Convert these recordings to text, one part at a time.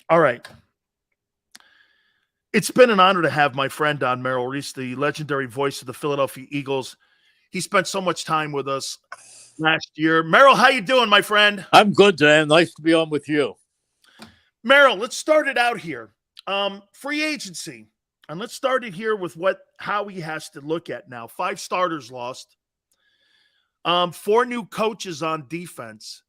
All right. It's been an honor to have my friend on, Merrill Reese, the legendary voice of the Philadelphia Eagles. He spent so much time with us last year. Merrill, how you doing, my friend? I'm good, Dan. Nice to be on with you. Merrill, let's start it out here. Free agency. And let's start it here with what Howie has to look at now. 5 starters lost. 4 new coaches on defense.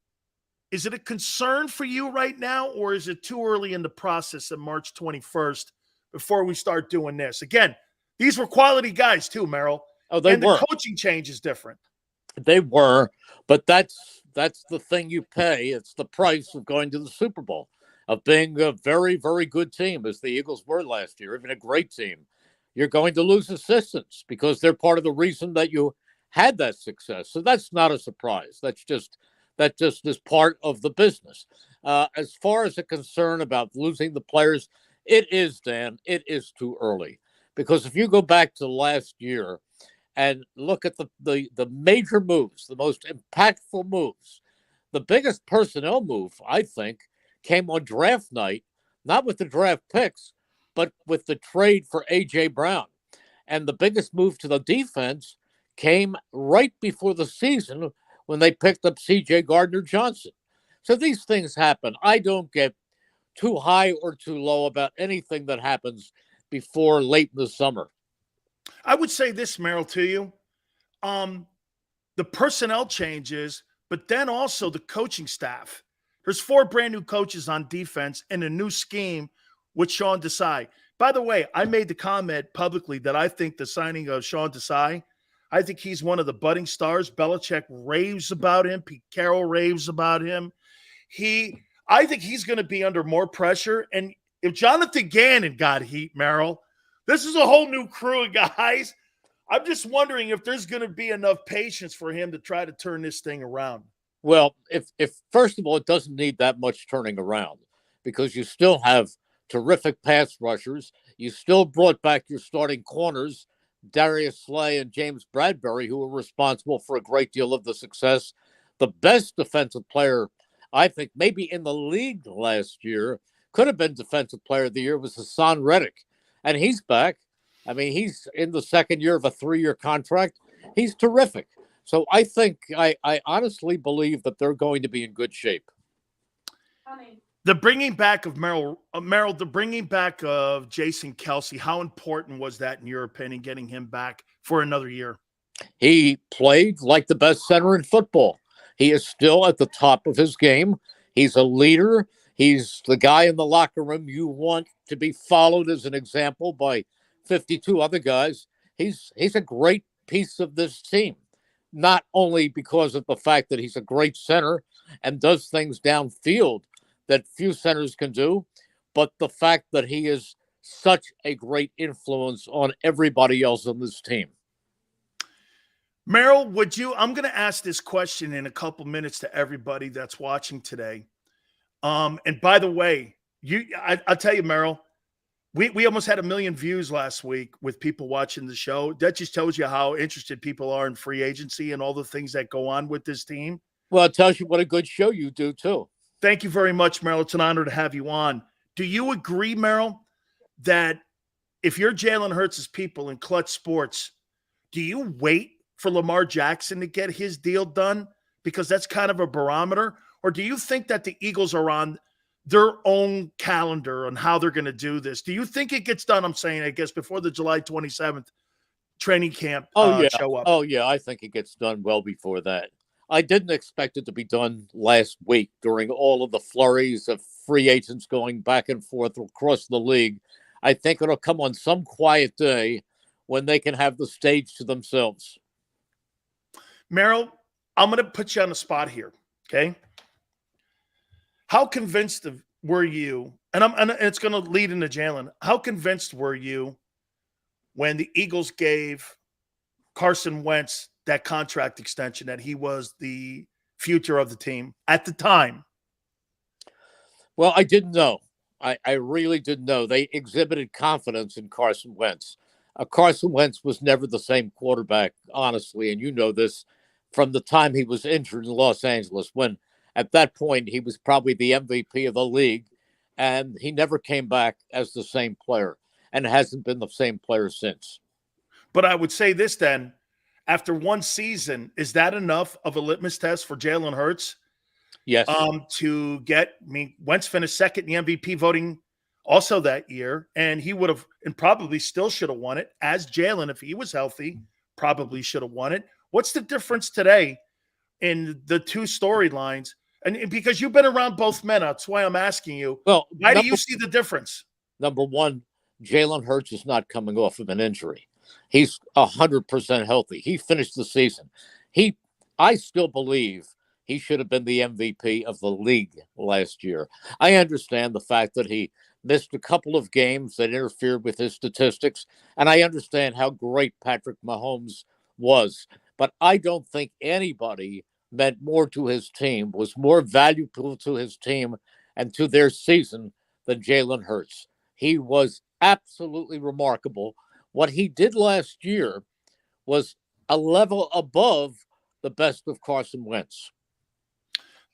Is it a concern for you right now, or is it too early in the process on March 21st before we start doing this? Again, these were quality guys too, Merrill. Oh, they and were. The coaching change is different. They were, but that's the thing you pay. It's the price of going to the Super Bowl, of being a very, very good team, as the Eagles were last year, even a great team. You're going to lose assistants because they're part of the reason that you had that success. So that's not a surprise. That just is part of the business. As far as a concern about losing the players, it is, Dan, it is too early. Because if you go back to last year and look at the major moves, the most impactful moves, the biggest personnel move, I think, came on draft night, not with the draft picks, but with the trade for A.J. Brown. And the biggest move to the defense came right before the season when they picked up C.J. Gardner-Johnson. So these things happen. I don't get too high or too low about anything that happens before late in the summer. I would say this, Merrill, to you. The personnel changes, but then also the coaching staff. There's 4 brand new coaches on defense and a new scheme with Sean Desai. By the way, I made the comment publicly that I think the signing of Sean Desai, I think he's one of the budding stars. Belichick raves about him. Pete Carroll raves about him. I think he's going to be under more pressure. And if Jonathan Gannon got heat, Merrill, this is a whole new crew of guys. I'm just wondering if there's going to be enough patience for him to try to turn this thing around. Well, if first of all, it doesn't need that much turning around because you still have terrific pass rushers. You still brought back your starting corners, Darius Slay and James Bradbury, who were responsible for a great deal of the success. The best defensive player, I think, maybe in the league last year, could have been defensive player of the year, was Hassan Reddick. And he's back. I mean, he's in the second year of a 3-year contract. He's terrific. So I think, I honestly believe that they're going to be in good shape. The bringing back of Merrill, the bringing back of Jason Kelce, how important was that in your opinion, getting him back for another year? He played like the best center in football. He is still at the top of his game. He's a leader. He's the guy in the locker room you want to be followed as an example by 52 other guys. He's a great piece of this team, not only because of the fact that he's a great center and does things downfield that few centers can do, but the fact that he is such a great influence on everybody else on this team. Merrill, I'm going to ask this question in a couple minutes to everybody that's watching today. And by the way, I'll tell you, Merrill, we almost had 1 million views last week with people watching the show. That just tells you how interested people are in free agency and all the things that go on with this team. Well, it tells you what a good show you do, too. Thank you very much, Merrill. It's an honor to have you on. Do you agree, Merrill, that if you're Jalen Hurts' people in Clutch Sports, do you wait for Lamar Jackson to get his deal done because that's kind of a barometer? Or do you think that the Eagles are on their own calendar on how they're going to do this? Do you think it gets done, I'm saying, I guess, before the July 27th training camp show up? Oh, yeah, I think it gets done well before that. I didn't expect it to be done last week during all of the flurries of free agents going back and forth across the league. I think it'll come on some quiet day when they can have the stage to themselves. Merrill, I'm going to put you on the spot here, okay? How convinced were you, and it's going to lead into Jalen, how convinced were you when the Eagles gave Carson Wentz that contract extension that he was the future of the team at the time? Well, I didn't know. I really didn't know. They exhibited confidence in Carson Wentz. Carson Wentz was never the same quarterback, honestly, and you know this from the time he was injured in Los Angeles, when at that point he was probably the MVP of the league, and he never came back as the same player and hasn't been the same player since. But I would say this then, after one season, is that enough of a litmus test for Jalen Hurts? Yes. To get, I mean, Wentz finished second in the MVP voting also that year, and he would have, and probably still should have won it, as Jalen, if he was healthy, probably should have won it. What's the difference today in the two storylines? And because you've been around both men, that's why I'm asking you. Well, why do you see the difference? Number one, Jalen Hurts is not coming off of an injury. He's 100% healthy. He finished the season. I still believe he should have been the MVP of the league last year. I understand the fact that he missed a couple of games that interfered with his statistics, and I understand how great Patrick Mahomes was. But I don't think anybody meant more to his team, was more valuable to his team and to their season than Jalen Hurts. He was absolutely remarkable. What he did last year was a level above the best of Carson Wentz.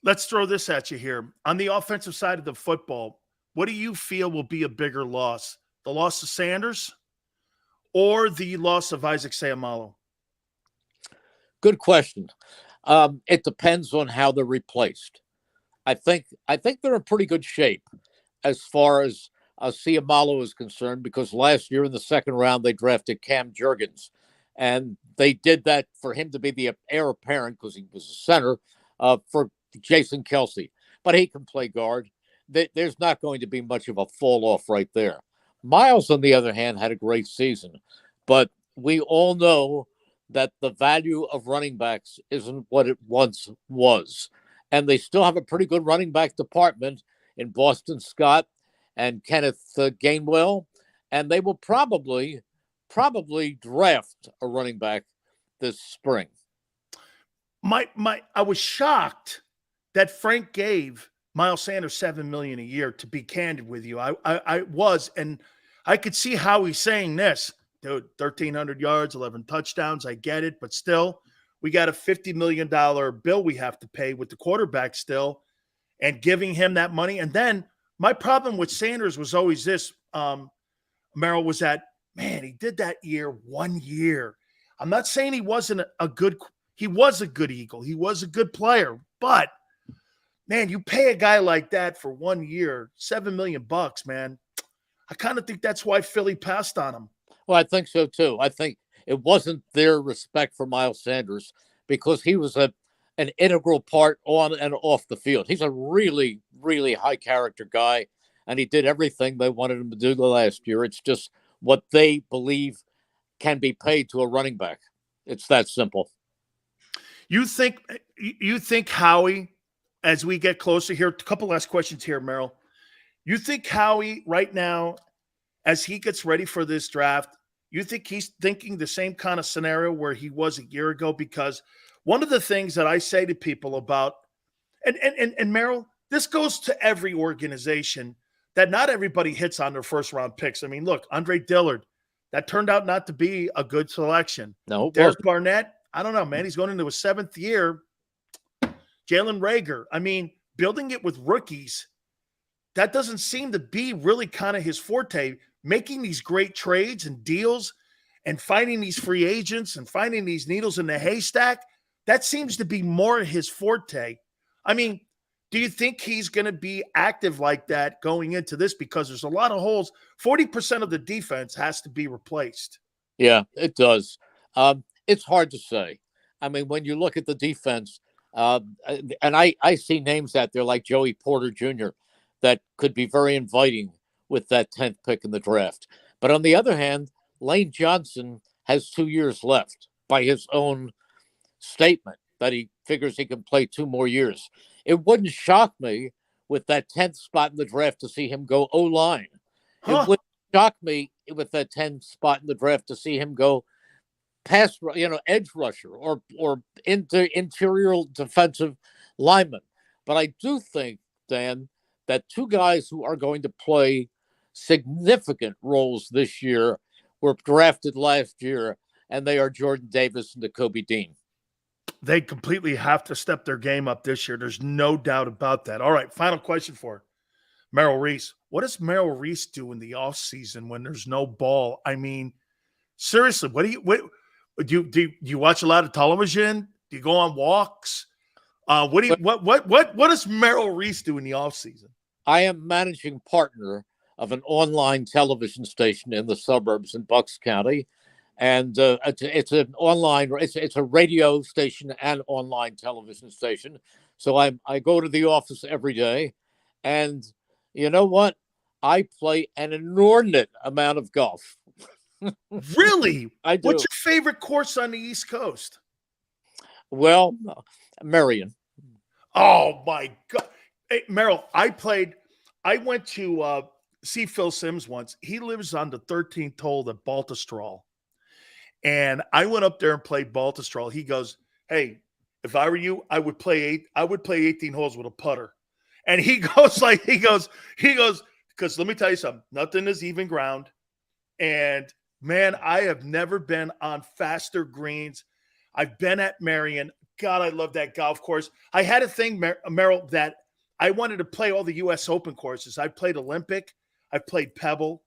Let's throw this at you here. On the offensive side of the football, what do you feel will be a bigger loss? The loss of Sanders or the loss of Isaac Seumalo? Good question. It depends on how they're replaced. I think they're in pretty good shape as far as Seumalo is concerned, because last year in the second round they drafted Cam Jurgens, and they did that for him to be the heir apparent, because he was a center, for Jason Kelce. But he can play guard. There's not going to be much of a fall off right there. Miles, on the other hand, had a great season, but we all know that the value of running backs isn't what it once was. And they still have a pretty good running back department in Boston Scott and Kenneth Gainwell. And they will probably draft a running back this spring. I was shocked that Frank gave Miles Sanders $7 million a year, to be candid with you. I was, and I could see how he's saying this. Dude, 1,300 yards, 11 touchdowns. I get it, but still, we got a $50 million bill we have to pay with the quarterback still, and giving him that money. And then my problem with Sanders was always this, Merrill, was that, man, he did that year 1 year. I'm not saying he wasn't he was a good Eagle. He was a good player, but man, you pay a guy like that for 1 year, $7 million, man. I kind of think that's why Philly passed on him. Well, I think so too. I think it wasn't their respect for Miles Sanders, because he was an integral part on and off the field. He's a really, really high character guy, and he did everything they wanted him to do the last year. It's just what they believe can be paid to a running back. It's that simple. You think Howie, as we get closer here, a couple last questions here, Merrill. You think Howie right now, as he gets ready for this draft, you think he's thinking the same kind of scenario where he was a year ago? Because one of the things that I say to people about, and Merrill, this goes to every organization, that not everybody hits on their first round picks. I mean, look, Andre Dillard, that turned out not to be a good selection. No, Derek Barnett, I don't know, man. He's going into his seventh year. Jalen Reagor, I mean, building it with rookies, that doesn't seem to be really kind of his forte. Making these great trades and deals and finding these free agents and finding these needles in the haystack, that seems to be more his forte. I mean, do you think he's going to be active like that going into this? Because there's a lot of holes. 40% of the defense has to be replaced. Yeah, it does. It's hard to say. I mean, when you look at the defense, and I see names out there like Joey Porter Jr. that could be very inviting with that 10th pick in the draft. But on the other hand, Lane Johnson has 2 years left by his own statement that he figures he can play 2 more years. It wouldn't shock me with that 10th spot in the draft to see him go O-line. It wouldn't shock me with that 10th spot in the draft to see him go edge rusher or interior defensive lineman. But I do think, Dan, that 2 guys who are going to play significant roles this year were drafted last year, and they are Jordan Davis and Nakobe Dean. They completely have to step their game up this year. There's no doubt about that. All right, final question for Merrill Reese. What does Merrill Reese do in the offseason when there's no ball? I mean, seriously, do you watch a lot of television? Do you go on walks? What does Merrill Reese do in the offseason? I am managing partner of an online television station in the suburbs in Bucks County. And it's an online, it's a radio station and online television station. So I go to the office every day. And you know what? I play an inordinate amount of golf. Really? I do. What's your favorite course on the East Coast? Well, Marion. Oh, my God. Hey, Merrill, I went to see Phil Simms once. He lives on the 13th hole at Baltusrol. And I went up there and played Baltusrol. He goes, hey, if I were you, I would play 18 holes with a putter. And he goes, because let me tell you something, nothing is even ground. And man, I have never been on faster greens. I've been at Marion. God, I love that golf course. I had a thing, Merrill, that I wanted to play all the U.S. Open courses. I played Olympic. I played Pebble.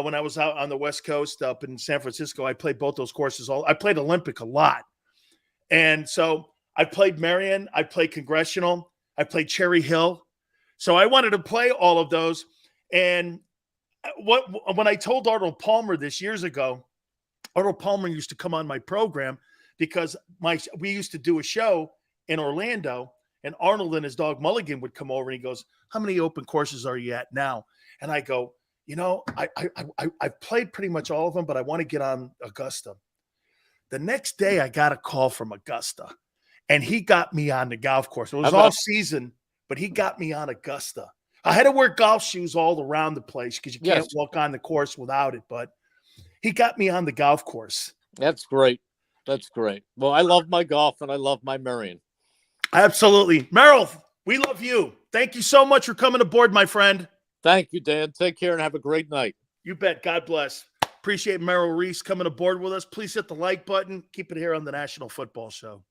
When I was out on the West Coast up in San Francisco, I played both those courses. I played Olympic a lot. And so I played Marion. I played Congressional. I played Cherry Hill. So I wanted to play all of those. And when I told Arnold Palmer this years ago, Arnold Palmer used to come on my program because we used to do a show in Orlando, and Arnold and his dog Mulligan would come over and he goes, how many open courses are you at now? And I go, you know, I've played pretty much all of them, but I want to get on Augusta. The next day I got a call from Augusta, and he got me on the golf course. It was off season, but he got me on Augusta. I had to wear golf shoes all around the place because you can't walk on the course without it, but he got me on the golf course. That's great. That's great. Well, I love my golf and I love my Marion. Absolutely. Merrill, we love you. Thank you so much for coming aboard, my friend. Thank you, Dan. Take care and have a great night. You bet. God bless. Appreciate Merrill Reese coming aboard with us. Please hit the like button. Keep it here on the National Football Show.